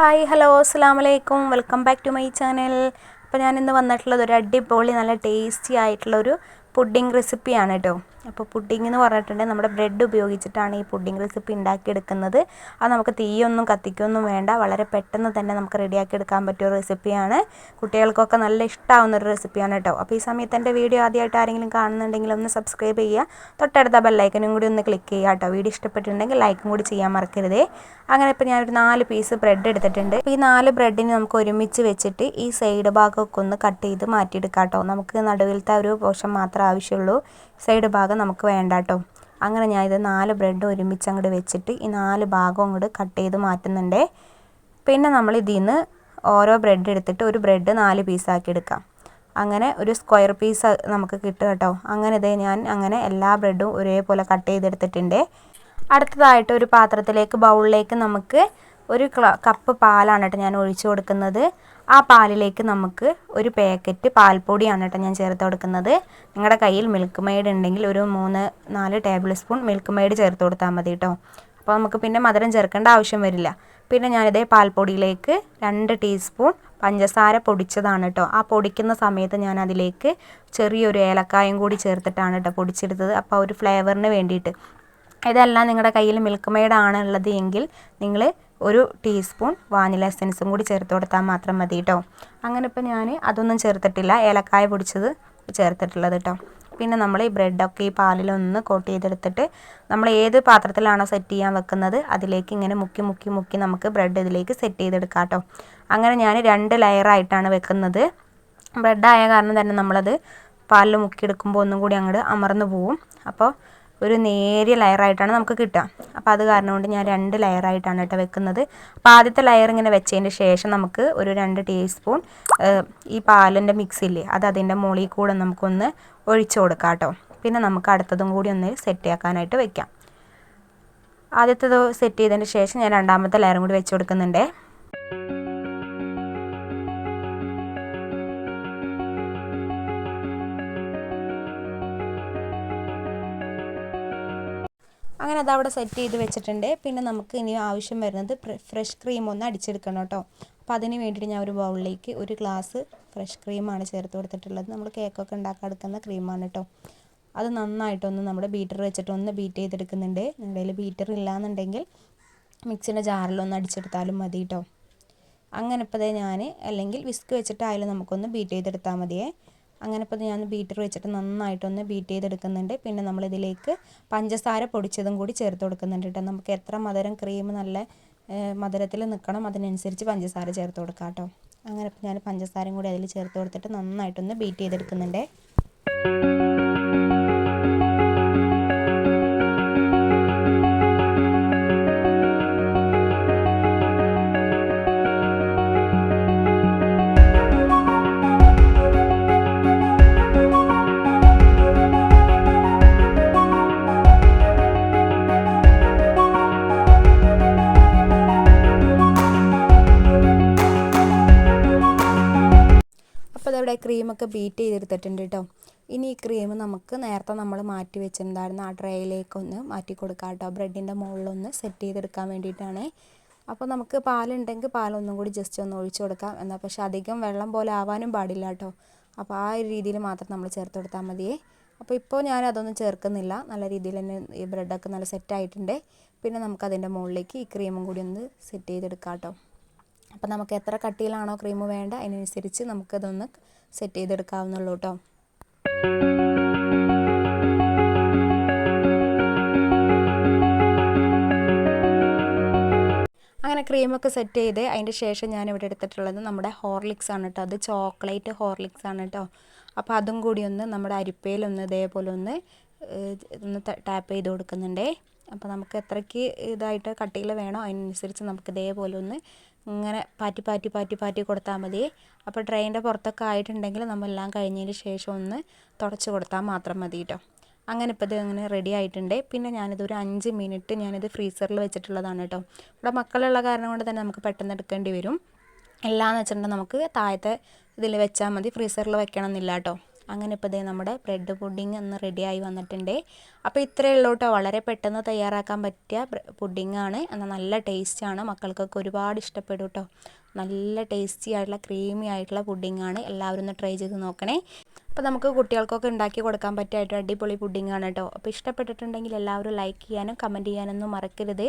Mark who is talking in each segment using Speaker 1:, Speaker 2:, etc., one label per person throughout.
Speaker 1: Hi hello അസ്സലാമലൈക്കും welcome back to my channel. അപ്പോൾ ഞാനിന്ന് വന്നിട്ടുള്ളത് ഒരു അടിപൊളി നല്ല ടേസ്റ്റി ആയിട്ടുള്ളൊരു പുഡിംഗ് റെസിപ്പിയാണ് കേട്ടോ. അപ്പോൾ പുഡിംഗ് എന്ന് പറഞ്ഞിട്ടുണ്ടെങ്കിൽ നമ്മുടെ ബ്രെഡ് ഉപയോഗിച്ചിട്ടാണ് ഈ പുഡിംഗ് റെസിപ്പി ഉണ്ടാക്കിയെടുക്കുന്നത്. അത് നമുക്ക് തീയൊന്നും കത്തിക്കൊന്നും വേണ്ട, വളരെ പെട്ടെന്ന് തന്നെ നമുക്ക് റെഡിയാക്കി എടുക്കാൻ പറ്റിയ ഒരു റെസിപ്പിയാണ്. കുട്ടികൾക്കൊക്കെ നല്ല ഇഷ്ടമാവുന്ന ഒരു റെസിപ്പിയാണ് കേട്ടോ. അപ്പോൾ ഈ സമയത്ത് എൻ്റെ വീഡിയോ ആദ്യമായിട്ട് ആരെങ്കിലും കാണുന്നുണ്ടെങ്കിൽ ഒന്ന് സബ്സ്ക്രൈബ് ചെയ്യുക, തൊട്ടടുത്ത ബെല്ലൈക്കനും കൂടി ഒന്ന് ക്ലിക്ക് ചെയ്യുക കേട്ടോ. വീഡിയോ ഇഷ്ടപ്പെട്ടിട്ടുണ്ടെങ്കിൽ ലൈക്കും കൂടി ചെയ്യാൻ മറക്കരുതേ. അങ്ങനെ ഇപ്പോൾ ഞാനൊരു 4 പീസ് ബ്രെഡ് എടുത്തിട്ടുണ്ട്. ഈ 4 ബ്രെഡിന് നമുക്ക് ഒരുമിച്ച് വെച്ചിട്ട് ഈ സൈഡ് ഭാഗമൊക്കെ ഒന്ന് കട്ട് ചെയ്ത് മാറ്റിയെടുക്കാം കേട്ടോ. നമുക്ക് നടുവിലത്തെ ഒരു പോർഷൻ മാത്രമേ ആവശ്യമുള്ളൂ, സൈഡ് ഭാഗം നമുക്ക് വേണ്ട കേട്ടോ. അങ്ങനെ ഞാൻ ഇത് 4 ബ്രെഡ് ഒരുമിച്ച് അങ്ങോട്ട് വെച്ചിട്ട് ഈ 4 ഭാഗം അങ്ങോട്ട് കട്ട് ചെയ്ത് മാറ്റുന്നുണ്ട്. പിന്നെ നമ്മൾ ഇതിൽ നിന്ന് ഓരോ ബ്രെഡ് എടുത്തിട്ട് ഒരു ബ്രെഡ് 4 പീസാക്കി എടുക്കാം. അങ്ങനെ ഒരു സ്ക്വയർ പീസ് നമുക്ക് കിട്ടും കേട്ടോ. അങ്ങനെ ഇതേ ഞാൻ അങ്ങനെ എല്ലാ ബ്രെഡും ഒരേപോലെ കട്ട് ചെയ്തെടുത്തിട്ടുണ്ട്. അടുത്തതായിട്ട് ഒരു പാത്രത്തിലേക്ക് ബൗളിലേക്ക് നമുക്ക് ഒരു കപ്പ് പാലാണ് കേട്ടോ ഞാൻ ഒഴിച്ചു കൊടുക്കുന്നത്. ആ പാലിലേക്ക് നമുക്ക് ഒരു പാക്കറ്റ് പാൽപ്പൊടിയാണ് കേട്ടോ ഞാൻ ചേർത്ത് കൊടുക്കുന്നത്. നിങ്ങളുടെ കയ്യിൽ മിൽക്ക് മെയ്ഡ് ഉണ്ടെങ്കിൽ ഒരു 3-4 ടേബിൾ സ്പൂൺ മിൽക്ക് മെയ്ഡ് ചേർത്ത് കൊടുത്താൽ മതി കേട്ടോ. അപ്പോൾ നമുക്ക് പിന്നെ മധുരം ചേർക്കേണ്ട ആവശ്യം വരില്ല. പിന്നെ ഞാനിതേ പാൽപ്പൊടിയിലേക്ക് 2 ടീസ്പൂൺ പഞ്ചസാര പൊടിച്ചതാണ് കേട്ടോ. ആ പൊടിക്കുന്ന സമയത്ത് ഞാൻ അതിലേക്ക് ചെറിയൊരു ഏലക്കായും കൂടി ചേർത്തിട്ടാണ് കേട്ടോ പൊടിച്ചെടുത്തത്. അപ്പോൾ ഒരു ഫ്ലേവറിന് വേണ്ടിയിട്ട്. ഇതെല്ലാം നിങ്ങളുടെ കയ്യിൽ മിൽക്ക് മെയ്ഡ് ആണ് ഉള്ളത് എങ്കിൽ നിങ്ങൾ ഒരു ടീസ്പൂൺ വാനില എസൻസും കൂടി ചേർത്ത് കൊടുത്താൽ മാത്രം മതി കേട്ടോ. അങ്ങനെ ഇപ്പോൾ ഞാൻ അതൊന്നും ചേർത്തിട്ടില്ല, ഏലക്കായ പൊടിച്ചത് ചേർത്തിട്ടുള്ളത് കേട്ടോ. പിന്നെ നമ്മൾ ഈ ബ്രെഡൊക്കെ ഈ പാലിലൊന്ന് കോട്ട് ചെയ്തെടുത്തിട്ട് നമ്മൾ ഏത് പാത്രത്തിലാണോ സെറ്റ് ചെയ്യാൻ വെക്കുന്നത് അതിലേക്ക് ഇങ്ങനെ മുക്കി മുക്കി മുക്കി നമുക്ക് ബ്രെഡ് ഇതിലേക്ക് സെറ്റ് ചെയ്തെടുക്കാം കേട്ടോ. അങ്ങനെ ഞാൻ 2 ലെയറായിട്ടാണ് വെക്കുന്നത്. ബ്രെഡായ കാരണം തന്നെ നമ്മളത് പാലിൽ മുക്കിയെടുക്കുമ്പോൾ ഒന്നും കൂടി അങ്ങോട്ട് അമർന്നു പോവും. അപ്പോൾ ഒരു നേരിയ ലെയറായിട്ടാണ് നമുക്ക് കിട്ടുക. അപ്പോൾ അത് കാരണം കൊണ്ട് ഞാൻ 2 ലെയറായിട്ടാണ് കേട്ടോ വെക്കുന്നത്. അപ്പോൾ ആദ്യത്തെ ലെയർ ഇങ്ങനെ വെച്ചതിന് ശേഷം നമുക്ക് ഒരു 2 ടീസ്പൂൺ ഈ പാലിൻ്റെ മിക്സില്ലേ അത് അതിൻ്റെ മുകളിൽ കൂടെ നമുക്കൊന്ന് ഒഴിച്ചു കൊടുക്കാം കേട്ടോ. പിന്നെ നമുക്ക് അടുത്തതും കൂടി ഒന്ന് സെറ്റ് ആക്കാനായിട്ട് വെക്കാം. ആദ്യത്തേത് സെറ്റ് ചെയ്തതിന് ശേഷം ഞാൻ രണ്ടാമത്തെ ലെയറും കൂടി വെച്ച് കൊടുക്കുന്നുണ്ട്. അങ്ങനെ അതവിടെ സെറ്റ് ചെയ്ത് വെച്ചിട്ടുണ്ട്. പിന്നെ നമുക്ക് ഇനി ആവശ്യം വരുന്നത് ഫ്രഷ് ക്രീം ഒന്ന് അടിച്ചെടുക്കണം കേട്ടോ. അപ്പോൾ അതിന് വേണ്ടിയിട്ട് ഞാൻ ഒരു ബൗളിലേക്ക് ഒരു ഗ്ലാസ് ഫ്രഷ് ക്രീമാണ് ചേർത്ത് കൊടുത്തിട്ടുള്ളത്. നമ്മൾ കേക്കൊക്കെ ഉണ്ടാക്കാൻ എടുക്കുന്ന ക്രീമാണ് കേട്ടോ. അത് നന്നായിട്ടൊന്ന് നമ്മുടെ ബീറ്റർ വെച്ചിട്ട് ഒന്ന് ബീറ്റ് ചെയ്തെടുക്കുന്നുണ്ട്. നിങ്ങളുടെ കയ്യിൽ ബീറ്റർ ഇല്ലയെന്നുണ്ടെങ്കിൽ മിക്സിൻ്റെ ജാറിലൊന്ന് അടിച്ചെടുത്താലും മതി കേട്ടോ. അങ്ങനെ ഇപ്പോൾ ഞാൻ അല്ലെങ്കിൽ വിസ്ക് വെച്ചിട്ടായാലും നമുക്കൊന്ന് ബീറ്റ് ചെയ്തെടുത്താൽ മതിയേ. അങ്ങനെ ഇപ്പോൾ ഞാൻ ബീറ്റർ വെച്ചിട്ട് നന്നായിട്ടൊന്ന് ബീറ്റ് ചെയ്തെടുക്കുന്നുണ്ട്. പിന്നെ നമ്മളിതിലേക്ക് പഞ്ചസാര പൊടിച്ചതും കൂടി ചേർത്ത് കൊടുക്കുന്നുണ്ട് കേട്ടോ. നമുക്ക് എത്ര മധുരം ക്രീം നല്ല മധുരത്തിൽ നിൽക്കണം അതിനനുസരിച്ച് പഞ്ചസാര ചേർത്ത് കൊടുക്കാം കേട്ടോ. അങ്ങനെ ഇപ്പോൾ ഞാൻ പഞ്ചസാരയും കൂടി അതിൽ ചേർത്ത് കൊടുത്തിട്ട് നന്നായിട്ടൊന്ന് ബീറ്റ് ചെയ്തെടുക്കുന്നുണ്ട്. അപ്പോൾ അതവിടെ ക്രീമൊക്കെ ബീറ്റ് ചെയ്തെടുത്തിട്ടുണ്ട് കേട്ടോ. ഇനി ഈ ക്രീം നമുക്ക് നേരത്തെ നമ്മൾ മാറ്റി വെച്ചിട്ടുണ്ടായിരുന്ന ആ ട്രേയിലേക്കൊന്ന് മാറ്റി കൊടുക്കാം കേട്ടോ. ബ്രെഡിൻ്റെ മുകളിലൊന്ന് സെറ്റ് ചെയ്തെടുക്കാൻ വേണ്ടിയിട്ടാണ്. അപ്പോൾ നമുക്ക് പാലുണ്ടെങ്കിൽ പാലൊന്നും കൂടി ജസ്റ്റ് ഒന്ന് ഒഴിച്ചു കൊടുക്കാം. എന്നാൽ പക്ഷേ അധികം വെള്ളം പോലെ ആവാനും പാടില്ല കേട്ടോ. അപ്പോൾ ആ ഒരു രീതിയിൽ മാത്രം നമ്മൾ ചേർത്ത് കൊടുത്താൽ മതിയേ. അപ്പോൾ ഇപ്പോൾ ഞാൻ അതൊന്നും ചേർക്കുന്നില്ല, നല്ല രീതിയിൽ തന്നെ ഈ ബ്രെഡൊക്കെ നല്ല സെറ്റായിട്ടുണ്ട്. പിന്നെ നമുക്കതിൻ്റെ മുകളിലേക്ക് ഈ ക്രീമും കൂടി ഒന്ന് സെറ്റ് ചെയ്തെടുക്കാം കേട്ടോ. അപ്പോൾ നമുക്ക് എത്ര കട്ടിയിലാണോ ക്രീം വേണ്ട അതിനനുസരിച്ച് നമുക്കതൊന്ന് സെറ്റ് ചെയ്തെടുക്കാവുന്നുള്ളൂ കേട്ടോ. അങ്ങനെ ക്രീമൊക്കെ സെറ്റ് ചെയ്ത് അതിൻ്റെ ശേഷം ഞാനിവിടെ എടുത്തിട്ടുള്ളത് നമ്മുടെ ഹോർലിക്സ് ആണ് കേട്ടോ. അത് ചോക്ലേറ്റ് ഹോർലിക്സ് ആണ് കേട്ടോ. അപ്പോൾ അതും കൂടി ഒന്ന് നമ്മുടെ അരിപ്പയിലൊന്ന് ഇതേപോലെ ഒന്ന് ടാപ്പ് ചെയ്ത് കൊടുക്കുന്നുണ്ടേ. അപ്പോൾ നമുക്ക് എത്രയ്ക്ക് ഇതായിട്ട് കട്ടിയിൽ വേണോ അതിനനുസരിച്ച് നമുക്ക് ഇതേപോലെ ഒന്ന് ഇങ്ങനെ പാറ്റി പാറ്റി പാറ്റി പാറ്റി കൊടുത്താൽ മതി. അപ്പോൾ ട്രെയിനിൻ്റെ പുറത്തൊക്കെ ആയിട്ടുണ്ടെങ്കിൽ നമ്മളെല്ലാം കഴിഞ്ഞതിന് ശേഷം ഒന്ന് തുടച്ച് കൊടുത്താൽ മാത്രം മതി കേട്ടോ. അങ്ങനെ ഇപ്പോൾ ഇത് അങ്ങനെ റെഡി ആയിട്ടുണ്ട്. പിന്നെ ഞാനിതൊരു 5 മിനിറ്റ് ഞാനിത് ഫ്രീസറിൽ വെച്ചിട്ടുള്ളതാണ് കേട്ടോ. ഇവിടെ മക്കളുള്ള കാരണം കൊണ്ട് തന്നെ നമുക്ക് പെട്ടെന്ന് എടുക്കേണ്ടി വരും. എല്ലാമെന്ന് വെച്ചിട്ടുണ്ടെങ്കിൽ നമുക്ക് താഴത്തെ ഇതിൽ വെച്ചാൽ മതി, ഫ്രീസറിൽ വെക്കണം എന്നില്ല കേട്ടോ. അങ്ങനെ ഇപ്പോൾ ഇതേ നമ്മുടെ ബ്രെഡ് പുഡിംഗ് ഒന്ന് റെഡിയായി വന്നിട്ടുണ്ട്. അപ്പോൾ ഇത്രയേ ഉള്ളൂ കേട്ടോ, വളരെ പെട്ടെന്ന് തയ്യാറാക്കാൻ പറ്റിയ പുഡിങ്ങാണ്. എന്നാൽ നല്ല ടേസ്റ്റാണ്, മക്കൾക്കൊക്കെ ഒരുപാട് ഇഷ്ടപ്പെടും കേട്ടോ. നല്ല ടേസ്റ്റി ആയിട്ടുള്ള ക്രീമി ആയിട്ടുള്ള പുഡിങ്ങാണ്. എല്ലാവരും ഒന്ന് ട്രൈ ചെയ്ത് നോക്കണേ. അപ്പോൾ നമുക്ക് കുട്ടികൾക്കൊക്കെ ഉണ്ടാക്കി കൊടുക്കാൻ പറ്റിയ അടിപൊളി പുഡിങ്ങാണ് കേട്ടോ. അപ്പോൾ ഇഷ്ടപ്പെട്ടിട്ടുണ്ടെങ്കിൽ എല്ലാവരും ലൈക്ക് ചെയ്യാനും കമൻറ്റ് ചെയ്യാനൊന്നും മറക്കരുത്.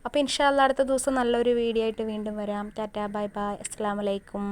Speaker 1: അപ്പോൾ ഇൻഷാ അല്ലാഹ് അടുത്ത ദിവസം നല്ലൊരു വീഡിയോ ആയിട്ട് വീണ്ടും വരാം. ടാറ്റാ ബൈ ബൈ, അസ്സലാമു അലൈക്കും.